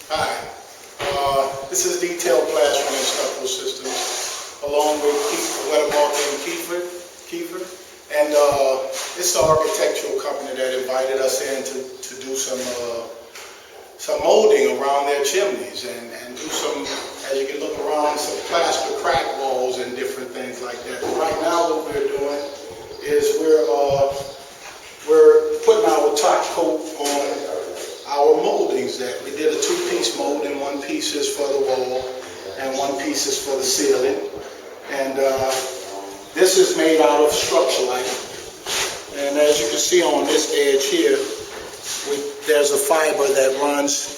Hi, this is Detailed Plastering and Stucco Systems, along with Wettermark and Keiffer. And it's the architectural company that invited us in to do some molding around their chimneys and do some, as you can look around, some plaster crack walls and different things like that. But right now what we're doing is we're putting our top coat on our moldings. That we did a two-piece molding. One piece is for the wall and one piece is for the ceiling. And this is made out of Structo-Lite. And as you can see on this edge here, there's a fiber that runs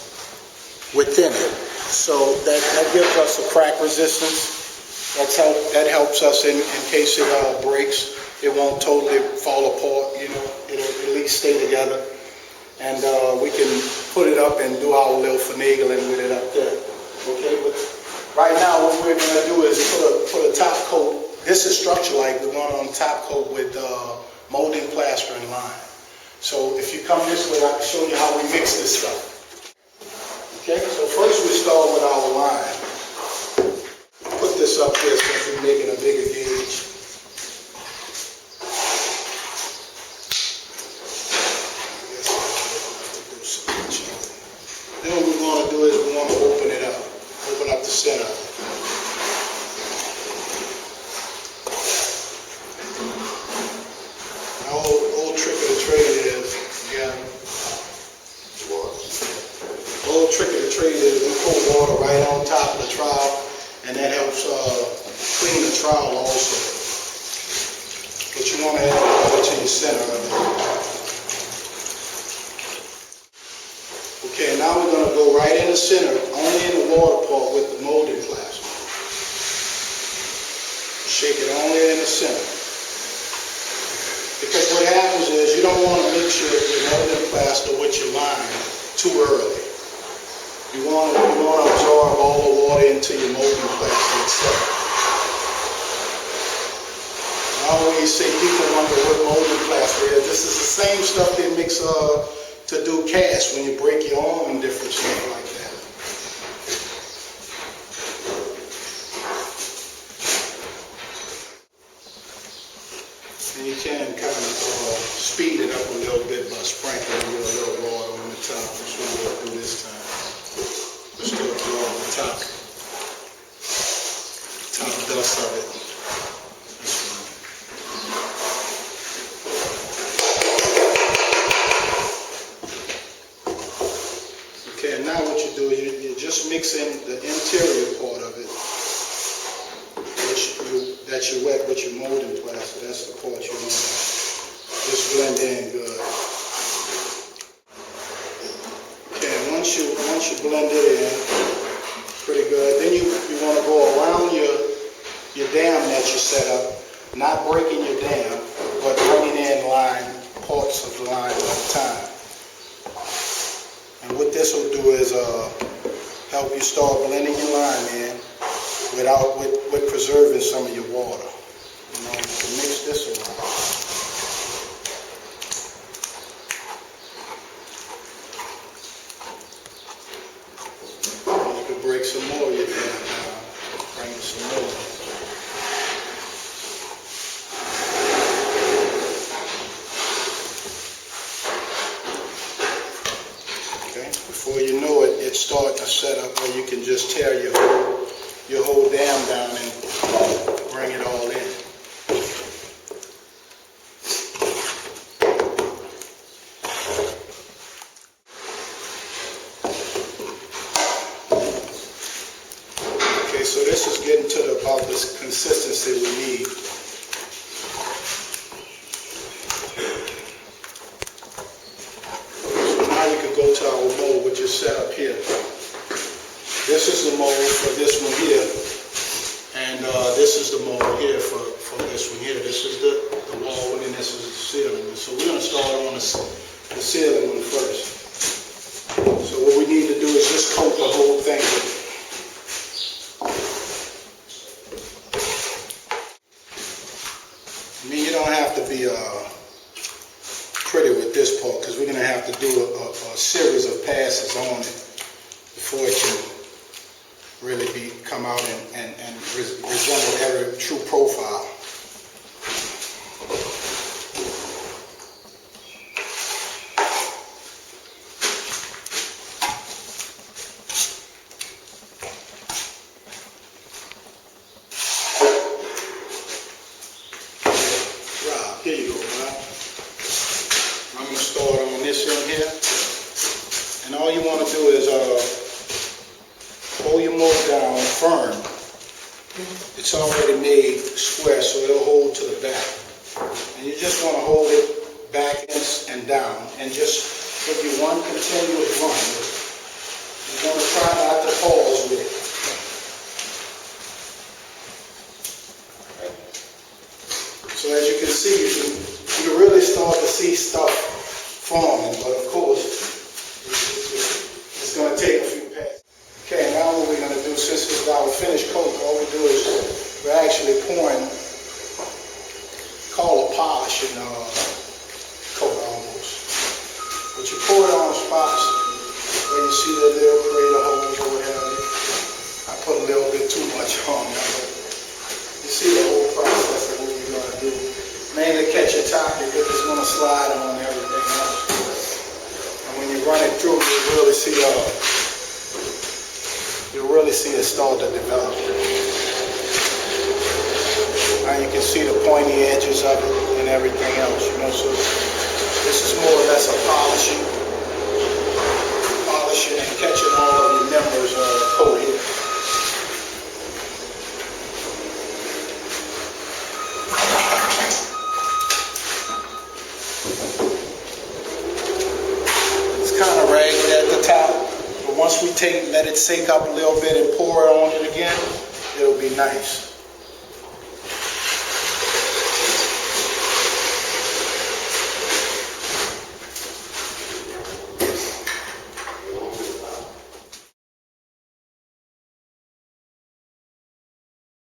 within it. So that gives us a crack resistance. That helps us in case it breaks. It won't totally fall apart, you know, it'll at least stay together. And we can put it up and do our little finagling with it up there. Okay, but right now what we're going to do is put a top coat. This is Structo-Lite. We're going on top coat with molding plastering line. So if you come this way, I can show you how we mix this stuff. Okay, so first we start with our line. Put this up here since we're making a bigger gauge. Then what we're going to do is we want to open it up. Open up the center. The old trick of the trade is, old trick of the trade is we pour water right on top of the trowel, and that helps clean the trowel also. But you want to add water to your center of it. Okay, now we're going to go right in the center, only in the water part with the molding plaster. Shake it only in the center. Because what happens is you don't want to mix your molding plaster with your line too early. You want to absorb all the water into your molding plaster itself. I always say people wonder what molding plaster is. This is the same stuff they mix to do cast when you break your arm and different stuff like that. And you can kind of speed it up a little bit by sprinkling a little water on the top. That's what we'll do this time. Just to absorb the top dust of it. Okay, and now what you do is you just mix in the interior part of it that you wet with your molding plaster. That's the part you want. Just blend in good. Okay, and once you blend it in pretty good, then you want to go around your dam that you set up, not breaking your dam, but bringing in parts of the line at a time. And what this will do is help you start blending your line in with preserving some of your water. You know, to mix this around. You can break some more of your dam down. Bring some more. Before you know it, it's starting to set up where you can just tear your whole dam down and bring it all in. Okay, so this is getting to about this consistency we need. Go to our mold, which is set up here. This is the mold for this one here, and this is the mold here for this one here. This is the wall, and then this is the ceiling. So we're going to start on the ceiling one first. So what we need to do is just coat the whole thing. I mean, you don't have to be pretty with this part, because we're going to have to do a series of passes on it. before it can really come out and resemble every true profile. Here you go, Rob. I'm going to start on this end here. And all you want to do is hold your mold down firm. It's already made square, so it'll hold to the back. And you just want to hold it back and down. And just give you one continuous run. You're going to try not to pause with it. So as you can see, you can really start to see stuff forming, but of course, it's going to take a few passes. Okay, now what we're going to do, since it's our finished coat, all we do is we're actually pouring, called a polishing coat almost. But you pour it on spots where you see the little crater holes or what have you. I put a little bit too much on there, but you see the whole process of what you're going to do. Mainly catch your top because it's going to slide on everything else. And when you run it through, you'll really see it start to develop. Now you can see the pointy edges of it and everything else, you know. So this is more or less a polishing and catching all of your members coat here. Kind of ragged at the top, but once we let it sink up a little bit and pour it on it again, it'll be nice.